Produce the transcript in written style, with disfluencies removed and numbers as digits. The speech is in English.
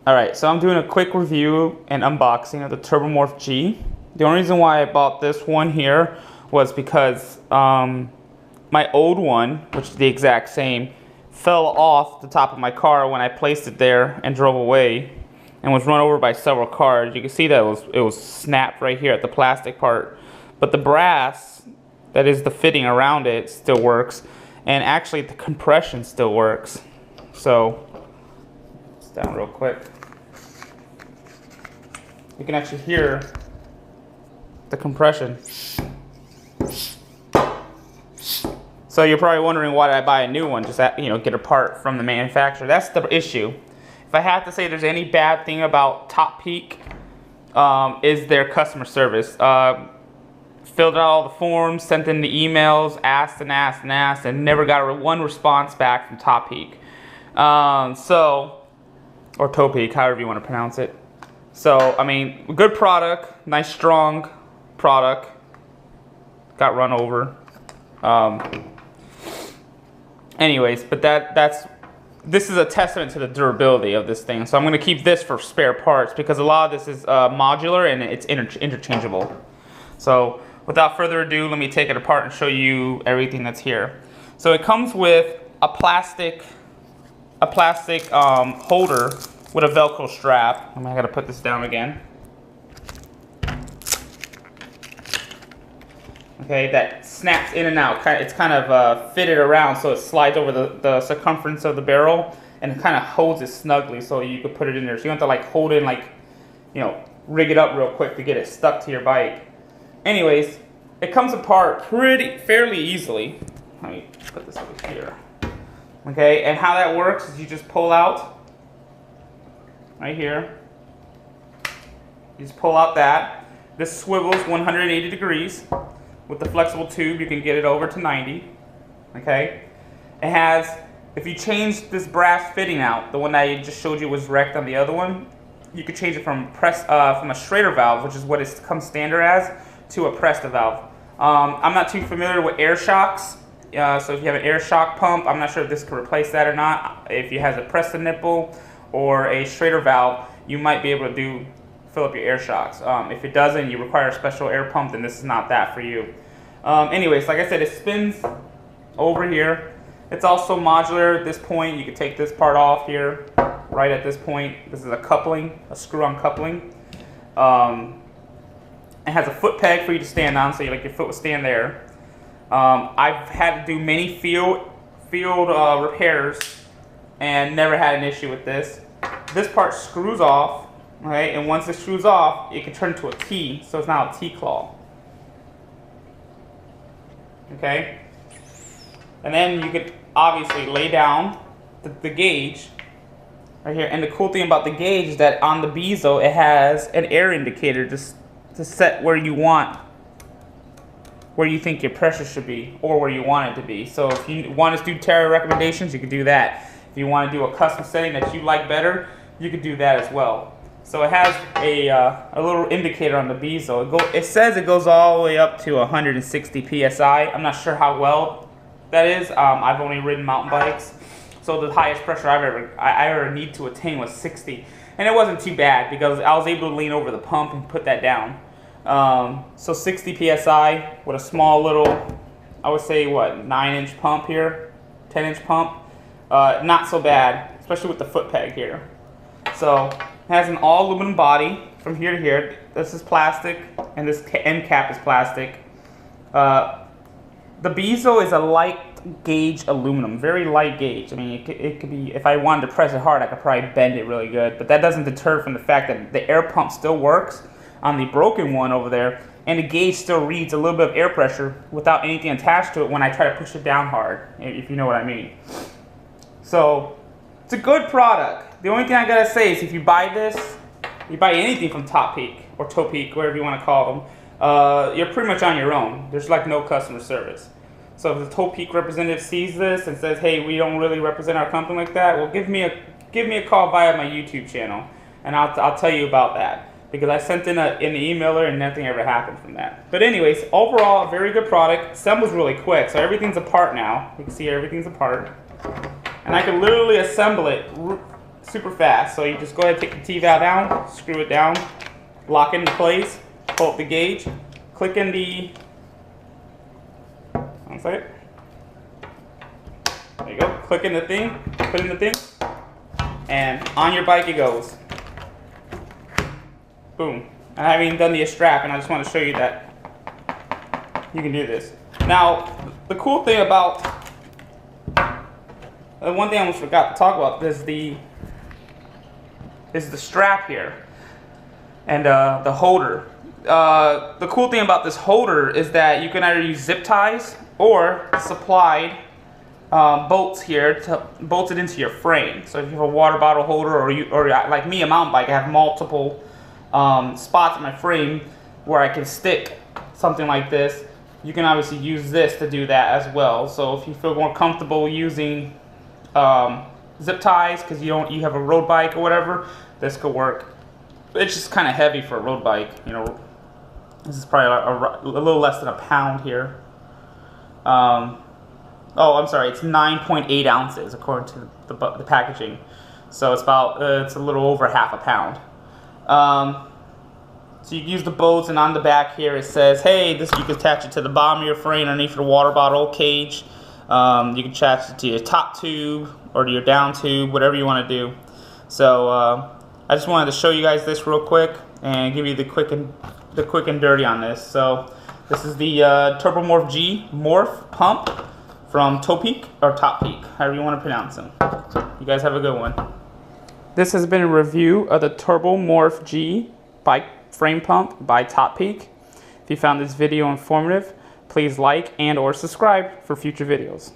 Alright, so I'm doing a quick review and unboxing of the Morph G. The only reason why I bought this one here was because my old one, which is the exact same, fell off the top of my car when I placed it there and drove away and was run over by several cars. You can see that it was snapped right here at the plastic part. But the brass, that is the fitting around it, still works. And actually the compression still works. So, it's down real quick. You can actually hear the compression. So you're probably wondering, why did I buy a new one? Just get a part from the manufacturer. That's the issue. If I have to say there's any bad thing about Topeak, is their customer service. Filled out all the forms, sent in the emails, asked and asked and asked, and never got one response back from Topeak. Or Topeak, however you want to pronounce it. So, I mean, good product, nice strong product. Got run over. Anyways, but this is a testament to the durability of this thing. So I'm going to keep this for spare parts because a lot of this is modular and it's interchangeable. So without further ado, let me take it apart and show you everything that's here. So it comes with a plastic holder with a Velcro strap. I gotta put this down again. Okay, that snaps in and out. It's kind of fitted around so it slides over the circumference of the barrel and it kind of holds it snugly so you could put it in there. So you don't have to like hold it and rig it up real quick to get it stuck to your bike. Anyways, it comes apart fairly easily. Let me put this over here. Okay, and how that works is you just pull out right here. You just pull out that. This swivels 180 degrees. With the flexible tube, you can get it over to 90. Okay? It has, if you change this brass fitting out, the one that I just showed you was wrecked on the other one, you could change it from a Schrader valve, which is what it comes standard as, to a Presta valve. I'm not too familiar with air shocks. So if you have an air shock pump, I'm not sure if this could replace that or not. If you have a Presta nipple or a Schrader valve, you might be able to fill up your air shocks. If it doesn't, you require a special air pump, then this is not that for you. Anyways, like I said, it spins over here. It's also modular at this point. You can take this part off here, right at this point. This is a coupling, a screw-on coupling. It has a foot peg for you to stand on, so your foot would stand there. I've had to do many field repairs and never had an issue with this. This part screws off, okay, and once it screws off, it can turn into a T, so it's now a T-claw. Okay? And then you could obviously lay down the gauge right here. And the cool thing about the gauge is that on the bezel, it has an air indicator to set where you think your pressure should be or where you want it to be. So if you want to do Terra recommendations, you can do that. If you want to do a custom setting that you like better, you could do that as well. So it has a little indicator on the bezel. It says it goes all the way up to 160 psi. I'm not sure how well that is. I've only ridden mountain bikes, so the highest pressure I ever need to attain was 60, and it wasn't too bad because I was able to lean over the pump and put that down. So 60 psi with a small little, I would say what, 9-inch pump here, 10-inch pump. Not so bad, especially with the foot peg here. So it has an all aluminum body from here to here. This is plastic, and this end cap is plastic. The bezel is a light gauge aluminum, very light gauge. I mean, it could be, if I wanted to press it hard, I could probably bend it really good. But that doesn't deter from the fact that the air pump still works on the broken one over there, and the gauge still reads a little bit of air pressure without anything attached to it when I try to push it down hard, if you know what I mean. So it's a good product. The only thing I gotta say is if you buy this, you buy anything from Topeak or Topeak, whatever you want to call them, you're pretty much on your own. There's like no customer service. So if the Topeak representative sees this and says, hey, we don't really represent our company like that, well, give me a call via my YouTube channel, and I'll tell you about that. Because I sent in an emailer and nothing ever happened from that. But anyways, overall, a very good product. Assembles really quick, so everything's apart now. You can see everything's apart. And I can literally assemble it super fast. So you just go ahead and take the T-valve down, screw it down, lock it into place, pull up the gauge, click in the, one second. There you go, click in the thing, put in the thing, and on your bike it goes. Boom. And I haven't even done the strap, and I just want to show you that you can do this. Now, the cool thing about, one thing I almost forgot to talk about is the strap here and the holder. The cool thing about this holder is that you can either use zip ties or supplied bolts here to bolt it into your frame. So if you have a water bottle holder, or like me, a mountain bike, I have multiple spots in my frame where I can stick something like this. You can obviously use this to do that as well. So if you feel more comfortable using zip ties because you have a road bike or whatever, this could work. It's just kind of heavy for a road bike, you know. This is probably a little less than a pound here. Oh, I'm sorry, it's 9.8 ounces according to the packaging. So it's about it's a little over half a pound. So you can use the bolts, and on the back here it says, hey, you can attach it to the bottom of your frame underneath your water bottle cage. You can attach it to your top tube or to your down tube, whatever you want to do. So I just wanted to show you guys this real quick and give you the quick and dirty on this. So this is the Turbo Morph G Morph pump from Topeak or Topeak, however you want to pronounce them. You guys have a good one. This has been a review of the Turbo Morph G bike frame pump by Topeak. If you found this video informative, please like and/or subscribe for future videos.